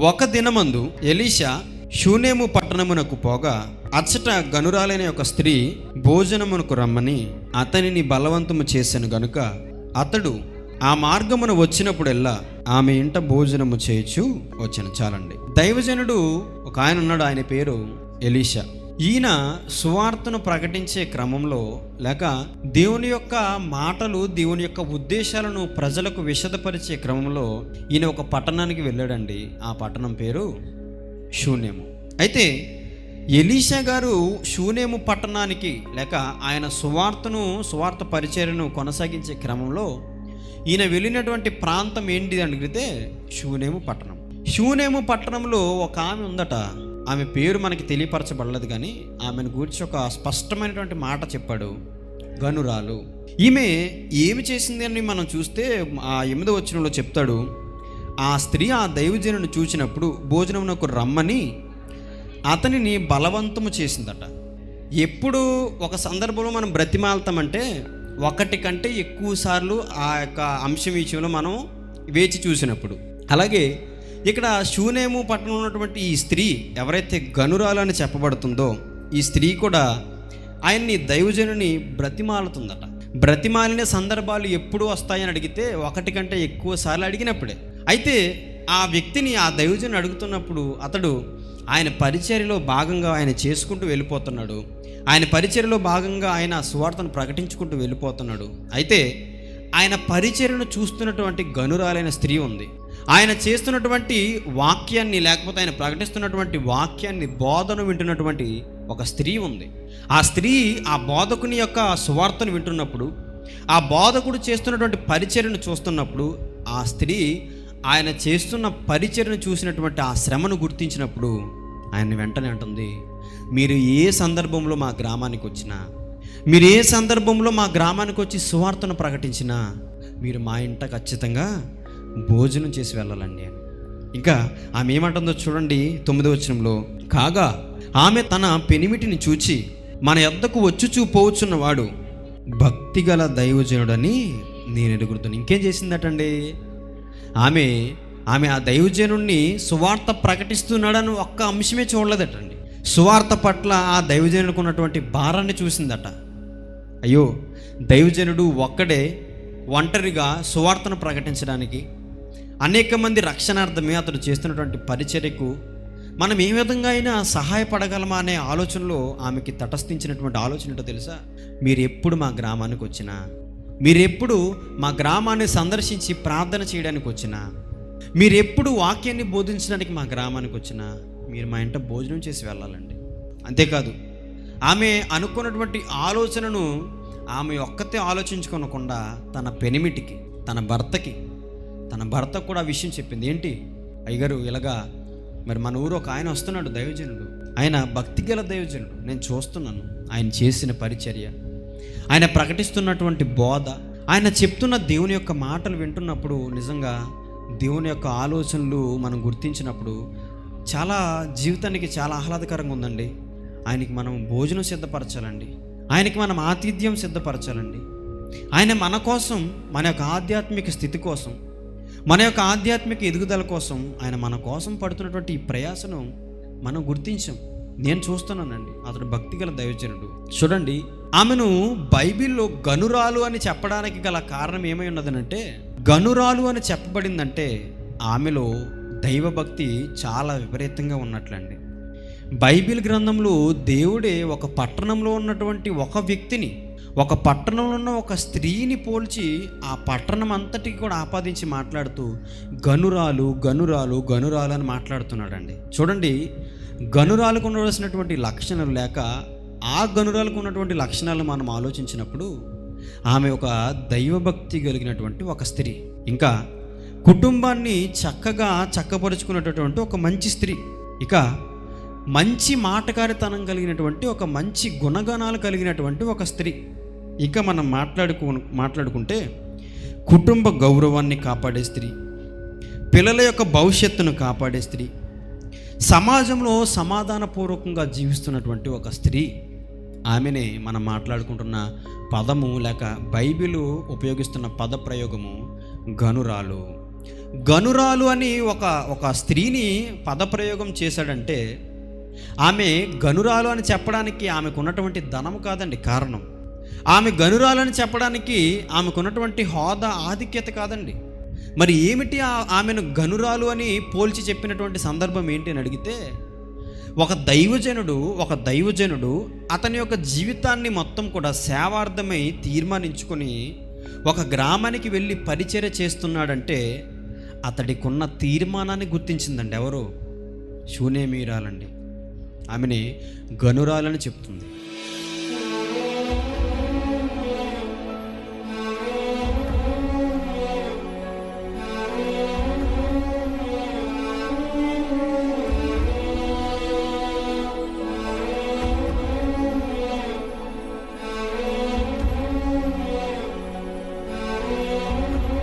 ఒక దినమందు ఎలీషా షూనేము పట్టణమునకు పోగా అచ్చట గనురాలైన ఒక స్త్రీ భోజనమునకు రమ్మని అతనిని బలవంతము చేశాను గనుక అతడు ఆ మార్గమున వచ్చినప్పుడెల్లా ఆమె ఇంట భోజనము చేయొచ్చు వచ్చాను. చాలండి. దైవజనుడు ఒక ఆయన ఉన్నాడు, ఆయన పేరు ఎలీషా. ఈయన సువార్తను ప్రకటించే క్రమంలో లేక దేవుని యొక్క మాటలు, దేవుని యొక్క ఉద్దేశాలను ప్రజలకు విశదపరిచే క్రమంలో ఈయన ఒక పట్టణానికి వెళ్ళాడండి. ఆ పట్టణం పేరు షూనేము. ఎలీషా గారు షూనేము పట్టణానికి లేక ఆయన సువార్త పరిచర్యను కొనసాగించే క్రమంలో ఈయన వెళ్ళినటువంటి ప్రాంతం ఏంటిది అడిగితే షూనేము పట్టణం. షూనేము పట్టణంలో ఒక ఆమె ఉందట. ఆమె పేరు మనకి తెలియపరచబడలేదు, కానీ ఆమెను గురించి ఒక స్పష్టమైనటువంటి మాట చెప్పాడు, గనురాలు. ఈమె ఏమి చేసింది అని మనం చూస్తే ఆ 8వ వచనంలో చెప్తాడు, ఆ స్త్రీ ఆ దైవజనుని చూసినప్పుడు భోజనమునకు రమ్మని అతనిని బలవంతము చేసిందట. ఎప్పుడు ఒక సందర్భంలో మనం బ్రతిమాలతామంటే ఒకటి కంటే ఎక్కువ సార్లు ఆ యొక్క అంశం విషయంలో మనం వేచి చూసినప్పుడు. అలాగే ఇక్కడ షూనేము పట్టణంలో ఉన్నటువంటి ఈ స్త్రీ ఎవరైతే గనురాలు అని చెప్పబడుతుందో ఈ స్త్రీ కూడా ఆయన్ని దైవజనుని బ్రతిమాలుతుందట. బ్రతిమాలిన సందర్భాలు ఎప్పుడు వస్తాయని అడిగితే ఒకటి కంటే ఎక్కువ సార్లు అడిగినప్పుడే. అయితే ఆ వ్యక్తిని ఆ దైవజనుని అడుగుతున్నప్పుడు అతడు ఆయన పరిచర్యలో భాగంగా ఆయన చేసుకుంటూ వెళ్ళిపోతున్నాడు. ఆయన పరిచర్యలో భాగంగా ఆయన సువార్తను ప్రకటించుకుంటూ వెళ్ళిపోతున్నాడు. అయితే ఆయన పరిచర్యను చూస్తున్నటువంటి గనురాలైన స్త్రీ ఉంది. ఆయన చేస్తున్నటువంటి వాక్యాన్ని లేకపోతే ఆయన ప్రకటిస్తున్నటువంటి వాక్యాన్ని బోధను వింటున్నటువంటి ఒక స్త్రీ ఉంది. ఆ స్త్రీ ఆ బోధకుని యొక్క సువార్తను వింటున్నప్పుడు, ఆ బోధకుడు చేస్తున్నటువంటి పరిచర్యను చూస్తున్నప్పుడు, ఆ స్త్రీ ఆయన చేస్తున్న పరిచర్యను చూసినటువంటి ఆ శ్రమను గుర్తించినప్పుడు ఆయన వెంటనే అంటుంది, మీరు ఏ సందర్భంలో మా గ్రామానికి వచ్చినా, మీరు ఏ సందర్భంలో మా గ్రామానికి వచ్చి సువార్తను ప్రకటించినా మీరు మా ఇంట ఖచ్చితంగా భోజనం చేసి వెళ్ళాలండి అని. ఇంకా ఆమె ఏమంటుందో చూడండి 9వ వచనంలో, కాగా ఆమె తన పెనిమిటిని చూచి మన యొద్దకు వచ్చుచూ పోవచ్చున్నవాడు భక్తిగల దైవజనుడని నేను ఎరుగుతున్నాను. ఇంకేం చేసిందటండి ఆమె ఆ దైవజనుడిని సువార్త ప్రకటిస్తున్నాడని ఒక్క అంశమే చూడలేదటండి. సువార్త పట్ల ఆ దైవజనుడికి ఉన్నటువంటి భారాన్ని చూసిందట. అయ్యో, దైవజనుడు ఒక్కడే ఒంటరిగా సువార్తను ప్రకటించడానికి, అనేక మంది రక్షణార్థమే అతడు చేస్తున్నటువంటి పరిచర్యకు మనం ఏ విధంగా అయినా సహాయపడగలమా అనే ఆలోచనలో ఆమెకి తటస్థించినటువంటి ఆలోచన ఏంటో తెలుసా? మీరు ఎప్పుడు మా గ్రామానికి వచ్చినా, మీరెప్పుడు మా గ్రామాన్ని సందర్శించి ప్రార్థన చేయడానికి వచ్చినా, మీరెప్పుడు వాక్యాన్ని బోధించడానికి మా గ్రామానికి వచ్చినా మీరు మా ఇంట భోజనం చేసి వెళ్ళాలండి. అంతేకాదు ఆమె అనుకున్నటువంటి ఆలోచనను ఆమె ఒక్కతే ఆలోచించుకోనకుండా తన పెనిమిటికి, తన భర్తకు కూడా ఆ విషయం చెప్పింది. ఏంటి అయ్యగారు, ఇలాగా మరి మన ఊరు ఒక ఆయన వస్తున్నాడు, దైవజనుడు, ఆయన భక్తిగల దైవజనుడు, నేను చూస్తున్నాను ఆయన చేసిన పరిచర్య, ఆయన ప్రకటిస్తున్నటువంటి బోధ, ఆయన చెప్తున్న దేవుని యొక్క మాటలు వింటున్నప్పుడు నిజంగా దేవుని యొక్క ఆలోచనలు మనం గుర్తించినప్పుడు చాలా జీవితానికి చాలా ఆహ్లాదకరంగా ఉందండి. ఆయనకి మనం భోజనం సిద్ధపరచాలండి, ఆయనకి మనం ఆతిథ్యం సిద్ధపరచాలండి. ఆయన మన కోసం, మన యొక్క ఆధ్యాత్మిక స్థితి కోసం, మన యొక్క ఆధ్యాత్మిక ఎదుగుదల కోసం ఆయన మన కోసం పడుతున్నటువంటి ఈ ప్రయాసను మనం గుర్తించాం. నేను చూస్తున్నానండి, అతడు భక్తిగల దైవజనుడు. చూడండి, ఆమెను బైబిల్లో గనురాలు అని చెప్పడానికి గల కారణం ఏమై ఉన్నదనంటే, గనురాలు అని చెప్పబడిందంటే ఆమెలో దైవభక్తి చాలా విపరీతంగా ఉన్నట్లండి. బైబిల్ గ్రంథంలో దేవుడే ఒక పట్టణంలో ఉన్నటువంటి ఒక వ్యక్తిని, ఒక పట్టణంలో ఉన్న ఒక స్త్రీని పోల్చి ఆ పట్టణం అంతటికి కూడా ఆపాదించి మాట్లాడుతూ గనురాలు గనురాలు గనురాలు అని మాట్లాడుతున్నాడండి. చూడండి, గనురాలకు ఉండవలసినటువంటి లక్షణాలు లేక ఆ గనురాలకు ఉన్నటువంటి లక్షణాలు మనం ఆలోచించినప్పుడు ఆమె ఒక దైవభక్తి కలిగినటువంటి ఒక స్త్రీ, ఇంకా కుటుంబాన్ని చక్కగా చక్కపరుచుకున్నటువంటి ఒక మంచి స్త్రీ, ఇక మంచి మాటకారితనం కలిగినటువంటి ఒక మంచి గుణగణాలు కలిగినటువంటి ఒక స్త్రీ. ఇక మనం మాట్లాడుకుంటే కుటుంబ గౌరవాన్ని కాపాడే స్త్రీ, పిల్లల యొక్క భవిష్యత్తును కాపాడే స్త్రీ, సమాజంలో సమాధానపూర్వకంగా జీవిస్తున్నటువంటి ఒక స్త్రీ. ఆమెనే మనం మాట్లాడుకుంటున్న పదము లేక బైబిలు ఉపయోగిస్తున్న పద ప్రయోగము గనురాలు. గనురాలు అని ఒక స్త్రీని పదప్రయోగం చేశాడంటే ఆమె గనురాలు అని చెప్పడానికి ఆమెకు ఉన్నటువంటి ధనం కాదండి కారణం. ఆమె గనురాలు అని చెప్పడానికి ఆమెకున్నటువంటి హోదా, ఆధిక్యత కాదండి. మరి ఏమిటి ఆమెను గనురాలు అని పోల్చి చెప్పినటువంటి సందర్భం ఏంటి అని అడిగితే, ఒక దైవజనుడు అతని యొక్క జీవితాన్ని మొత్తం కూడా సేవార్థమై తీర్మానించుకొని ఒక గ్రామానికి వెళ్ళి పరిచర్య చేస్తున్నాడంటే అతడికి ఉన్న తీర్మానాన్ని గుర్తించిందండి. ఎవరు? షూనేమీరాలండి. ఆమెని గనురాలని చెప్తుంది.